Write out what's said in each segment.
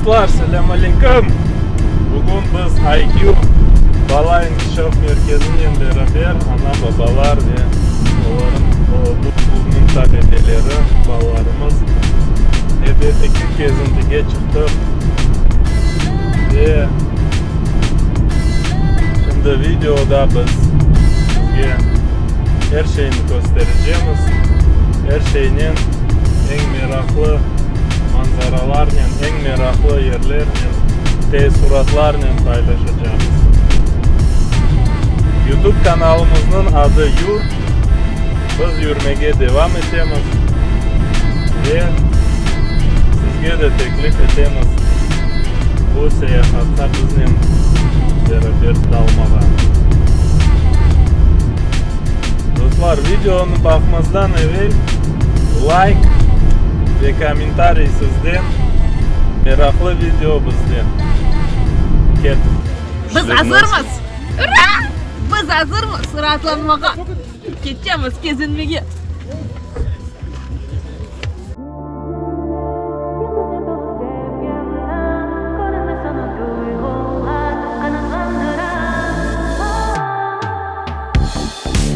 Dostlar, selam aleyküm. Bugün biz IQ bala inкишаф merkezinen beraber ana babalar ve onların mutluluğunun tabedeleri babalarımız ebedeki gezintiye çıktık. Ve şimdi videoda biz sizge her şeyini göstereceğiz. Her şeyinin en meraklı manzaralarla, en meraklı yerlerle, tesuratlarla paylaşacağız. YouTube kanalımızın adı Yurt. Biz yürümeye devam edeceğiz. Ve sizge de teklif edeceğiz. Bu seyahatta bizimle beraber dalmağa. Dostlar, videonu bakmazdan evvel like ve komentarij sizden, meraklı video bizden. Biz hazırmız. Ura! Biz hazırmız rahatlanmağa. Keteceğiz kezinmeye.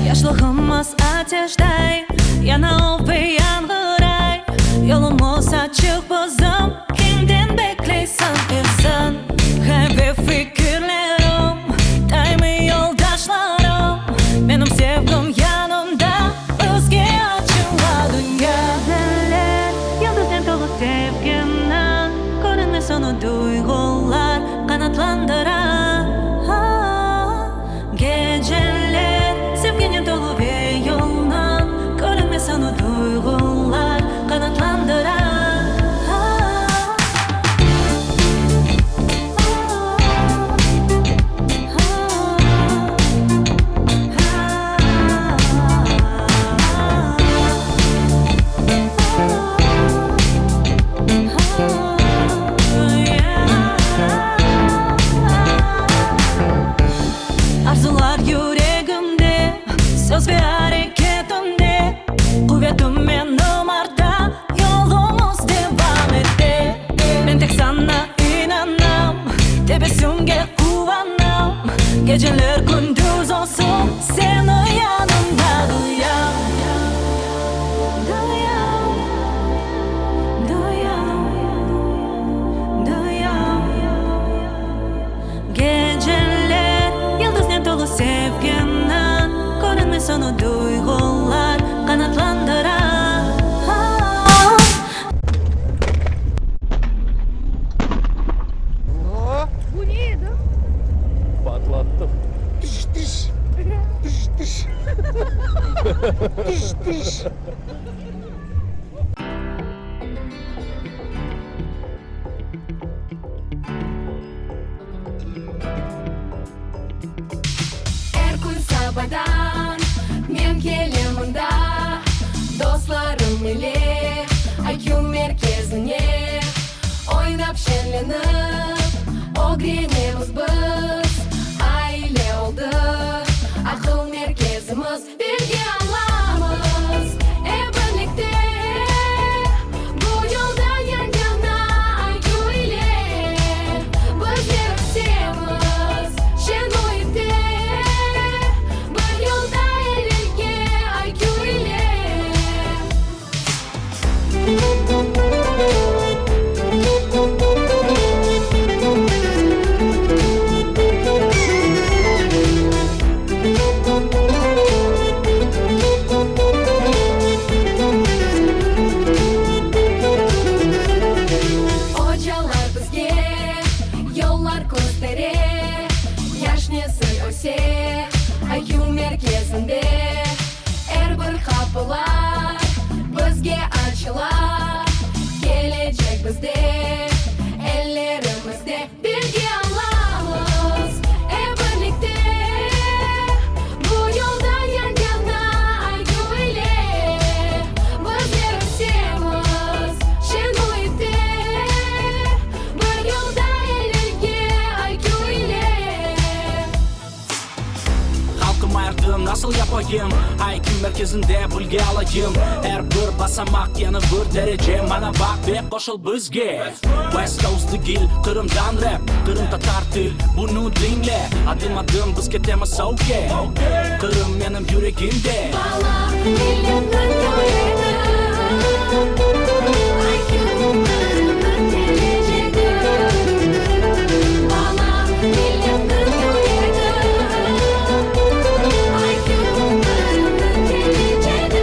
Yaşlığımız ateştey, yana o bir yangıray. Yolumuz açık bizim, kimden bekleysen efsan. Her fikirlerim, daimi yoldaşlarım. Benim sevgim yanımda, özge açıla dünya. Güzeller, yıldızlar dolu sevgimden. Görünmez onu duygular kanatlandırar. Geceler, sevginin dolu ve yoldan. Görünmez onu duygular kanatlandırar. Arzular yüreğimde, söz ve hareketimde. Kuvvetim benim arda, yolumuz devam etti. Ben tek sana inanam, tebessümge kuvanam. Geceler gündüz olsun, seni yanımda duyam. Duyam, duyam, duyam. Geceler, yıldızlar dolu sevginden. Görünmez onu duygular kanatlandırar. Bu neydi? Patlattık. Tış tış. Tış tış. Tış tış. Her gün sabahdan men kelimimde dostlarım ile IQ merkezine oynap şenlenip ogrenemiz biz aile olduk. Akıl merkezimiz birge anlamız birlikte bu yolda yan yana IQ ile bizler sevimiz şen oyde bu yolda elirge IQ ile. merkezinde bulge alayım. Her bir basamak yanı bir derece. Mana bak ve koşul bizge. West Coast'ı gil, Kırım'dan rap, Kırım Tatar til, bunu dinle. Adım adım biz ketemiz soke. Kırım benim yüreğimde. Bala dilimden doydu. IQ'm Kırım'ın geleceği. Bala dilimden doydu. IQ'm Kırım'ın geleceği.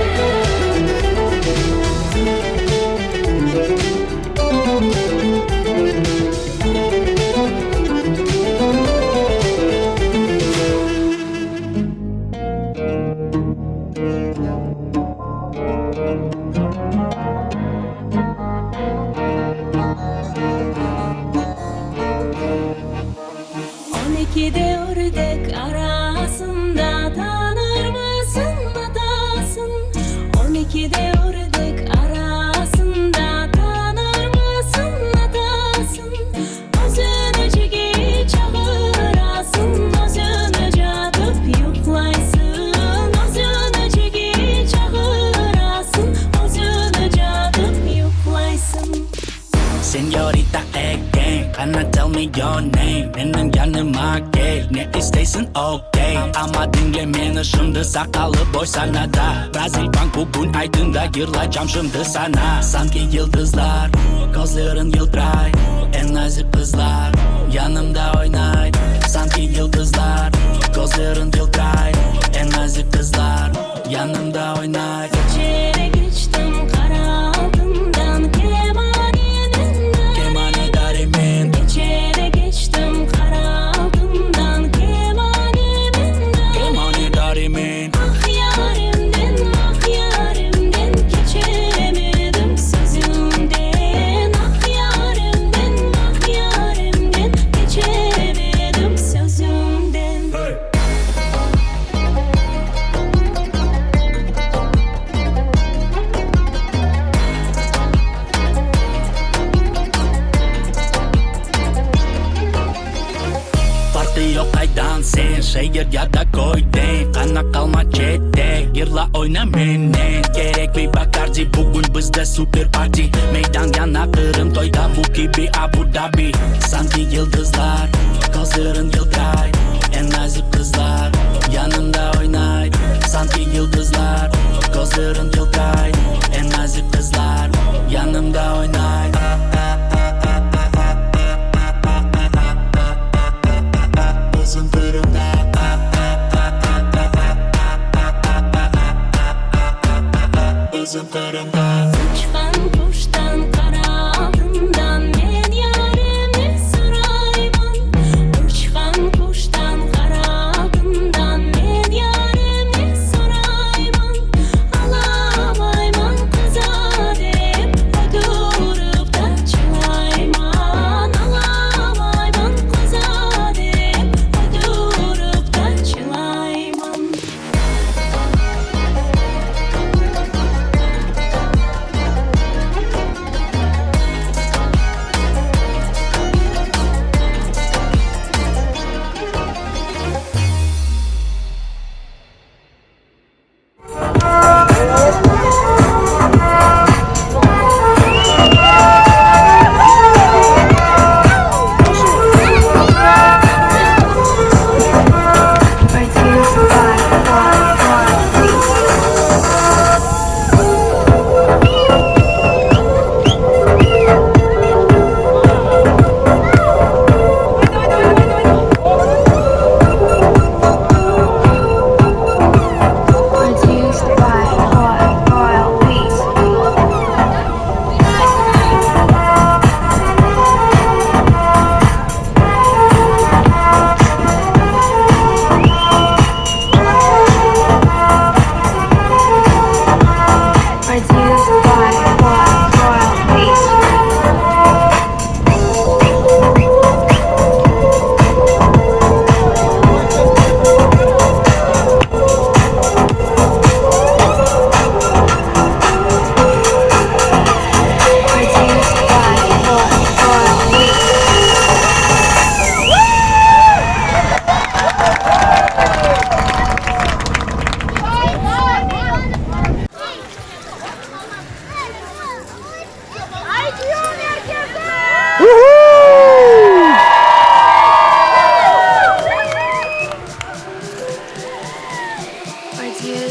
De ördek arasında tanır mısın atasın? 12'de ördek arasında tanır mısın atasın? Özünü çeki çağırasın, özünü cadıp yuklaysın. Özünü çeki çağırasın, özünü cadıp yuklaysın. Señorita again, can I tell me your name? Benim yanıma gel, ne istesin okay. Ama dinle beni şimdi, sakalı boy sana da. Brazil Bank bugün aydın'da yırlayacağım şimdi sana. Sanki yıldızlar, gözlerin yıldıray. En nazik kızlar, yanımda oynay. Sanki yıldızlar, gözlerin yıldıray. En nazik kızlar, yanımda oynay. İçeri geçtim kara altından kemane darimin. İçeri geçtim kara altından kemane darimin. Ah yarimden, ah yarimden geçemedim sözümden. Ah yarimden, ah yarimden geçemedim sözümden. Farkı yok aydan sen, şehir ya da koyden. Kana kalma çete, yırla oyna beni. Gerek bir bakarcı, bugün bizde süper parti. Meydan yana Kırım, toyda bu gibi Abu Dhabi. Sanki yıldızlar, gözlerin yıldıray. En nazik kızlar, yanımda oynay. Sanki yıldızlar, gözlerin yıldıray. En nazik kızlar, yanımda oynay. Bizim Kırım'da, bizim Kırım'da. Uçkan kuştan kara altından men yarimni sorayman. Uçkan kuştan kara altından men yarimni sorayman. Alamayman kıza deyip oturup da çılayman. Alamayman kıza deyip oturup da çılayman.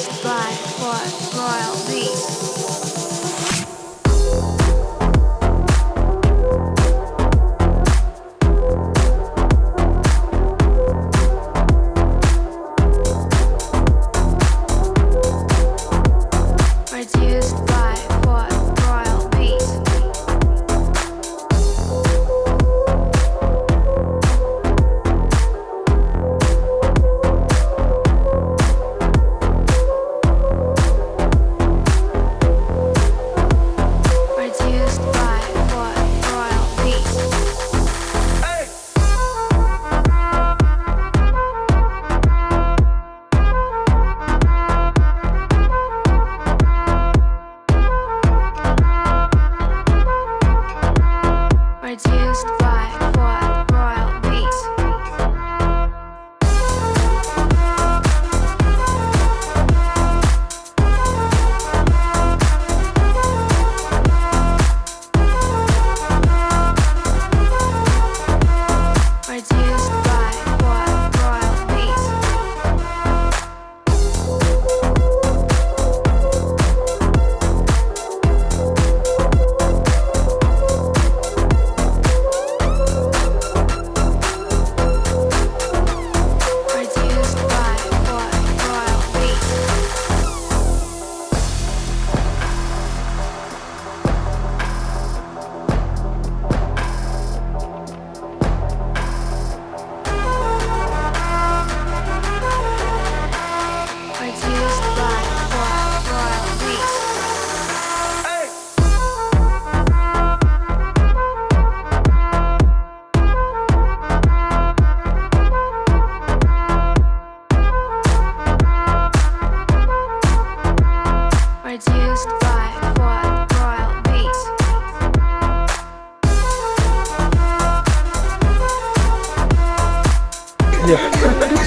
Produced by Royal Beats. Produced by Royal Beats. Produced by Royal Beats. Produced by Royal Beats. Produced by Royal Beats. Produced by Royal Beats. Produced by Royal Beats. Produced by Royal Beats.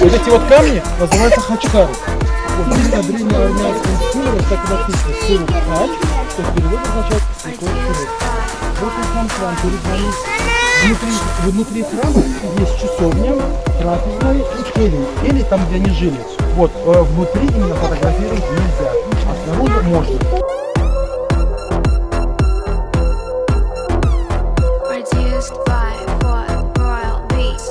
Вот эти вот камни называются хачкары. Вот здесь на древнеармянском символе так и написано «сыру хач», что в переводе означает «святой сырок». Вот и сам храм перед нами. Внутри храма есть часовня, трапезная и келий, или там, где они жили. Вот внутри именно фотографировать нельзя, а снаружи можно. Produced by Royal Beats.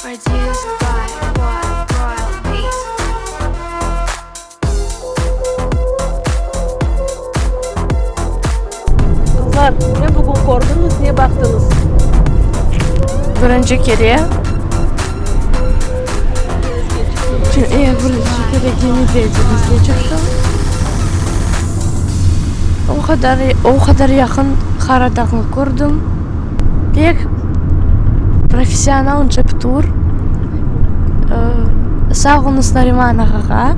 Produced by Royal Beats. Kızlar, ne bugün kordunuz, ne baktınız? Birinchi kere birinchi kere kimizga chiqdim. O kadar yaqin Qaradağ'ni ko'rdim. Bek professional instruktor Sog'ingiz Narimanovaga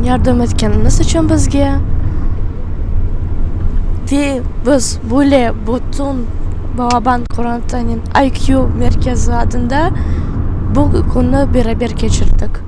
yordam etganimiz uchun bizga biz bo'lib butun Balaban Qur'on IQ merkezi adında bu kunni beraber geçirdik.